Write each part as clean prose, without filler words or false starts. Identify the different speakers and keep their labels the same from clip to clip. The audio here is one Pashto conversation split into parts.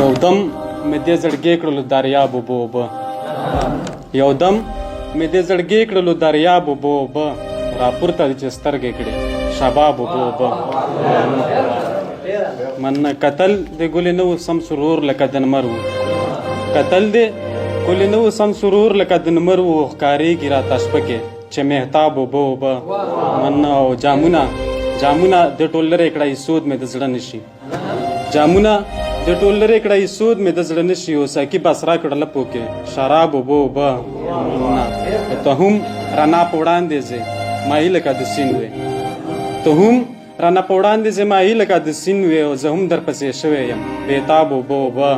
Speaker 1: یودم مې دې زړګي کړلو دریاب اوبه اوبه یودم مې دې زړګي کړلو دریاب اوبه اوبه راپورته دي چې سترګې کړې شباب اوبه اوبه من قتل د ګلې نو سم سرور لکه د نمر و قتل د ګلې نو سم سرور لکه د نمر و ښکارېږي راته شپه کې چې مهتاب اوبه اوبه من او جامونه د ټول لرې کړی سود مې د زړه نشي جامونه د ټول لرې کړی سود مې د زړه نشي او ساقي بس را کړه لپو کې شراب اوبه اوبه ته هم رانا په وړاندې ځې مایي لکه د سیند وې ته هم رانا په وړاندې ځې مایي لکه د سیند وې او زه هم درپسې شوی یم بېتاب اوبه اوبه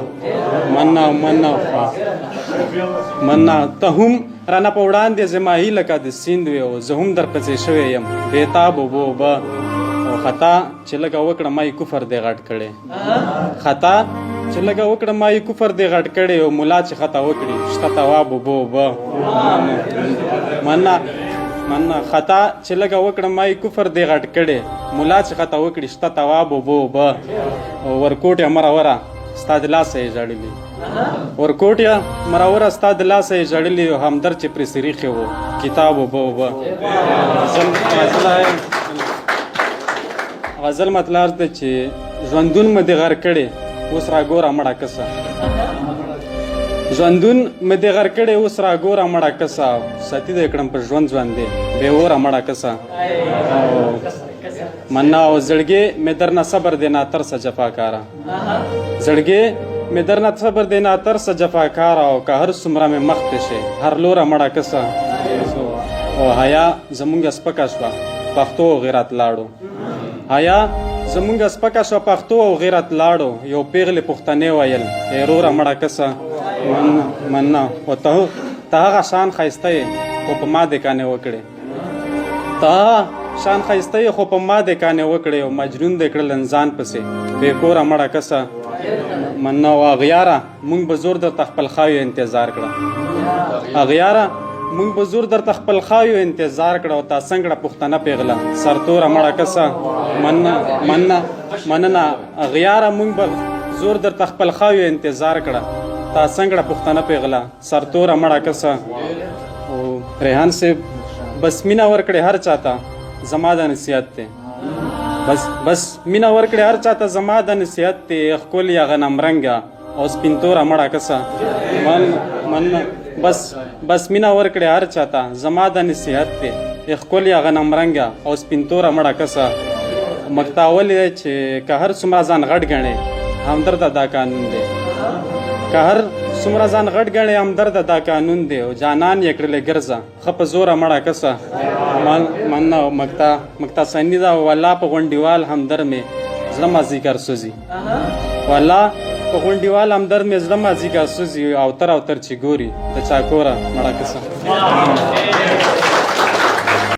Speaker 1: مننه ته هم رانا په وړاندې ځې مایي لکه د سیند وې او زه هم درپسې شوی یم بېتاب اوبه اوبه او خطا چې لږه وکړه ما یې کفر دی غټ کړی خطا چې لږه وکړه ما یې کفر دی غټ کړی او ملا چې خطا وکړي شته تواب اوبه اوبه مننه خطا چې لږه وکړه ما یې کفر دی غټ کړی ملا چې خطا وکړي شته تواب اوبه اوبه ورکوټیا مروره ستا د لاسه یې ژړلي ورکوټیا مروره ستا د لاسه یې ژړلي او همدر چې پرې سریښې و کتاب اوبه اوبه غزل مطلب ده چې ژوندون مې دې غر کړی اوس راګوره مړه کسه ژوندون مې دې غر کړی اوس راګوره مړه کسه ساتي دې کړم په ژوند ژوندې بې اوره مړه کسه مننه او زړګې مې درنه صبر دی ناترسه جفاکاره زړګې مې درنه صبر دی ناترسه جفاکاره او که هر څومره مې مخ ته شي هر لوره مړه کسه او حیا زمونږ سپکه شوه پښتو او غیرت لاړو حیا زمونږ سپکه شوه پښتو او غیرت لاړو یو پیغلې پښتنې ویل ایروره مړه کسه مننه او ته هغه شان ښایسته یې خو په ما دې کانې وکړې ته شان ښایسته یې خو په ما دې کانې وکړې او مجنون دې کړل انسان پسې بې کوره مړه کسه مننه او اغیاره مونږ به زور درته خپل خایو انتظار کړه اغیاره مونږ به زور درته خپل خایو انتظار کړه او تا څنګه پښتنه پیغله سرتوره مړه کسه مننه اغیاره مونږ به زور درته خپل خایو انتظار کړه تا څنګه پښتنه پیغله سرتوره مړه کسه او ریحان صاحب بس مینه ورکړې هر چاته زما د نصیحت دی بس مینه ورکړې هر چاته زما د نصیحت دی ښکلې غنم رنګه او سپینتوره مړه کسه مننه بس مینه ورکړې هر چاته زما د نصیحت دی ښکلې غنم رنګه او سپینتوره مړه کسه مقطع ولې چې که هر څومره ځان غټ ګڼې همدرده دا قانون دی که هر څومره ځان غټ ګڼې همدرده دا قانون دی او جانان یې کړلې ګرځه ښه په زوره مړه کسه مننه مقطع ثاني ده والله په غونډیوال همدر مې زړه مازدیګر سوځي والله په غونډیوال همدر مې زړه مازدیګر سوځي او تر چې ګوري د چاکوره مړه کسه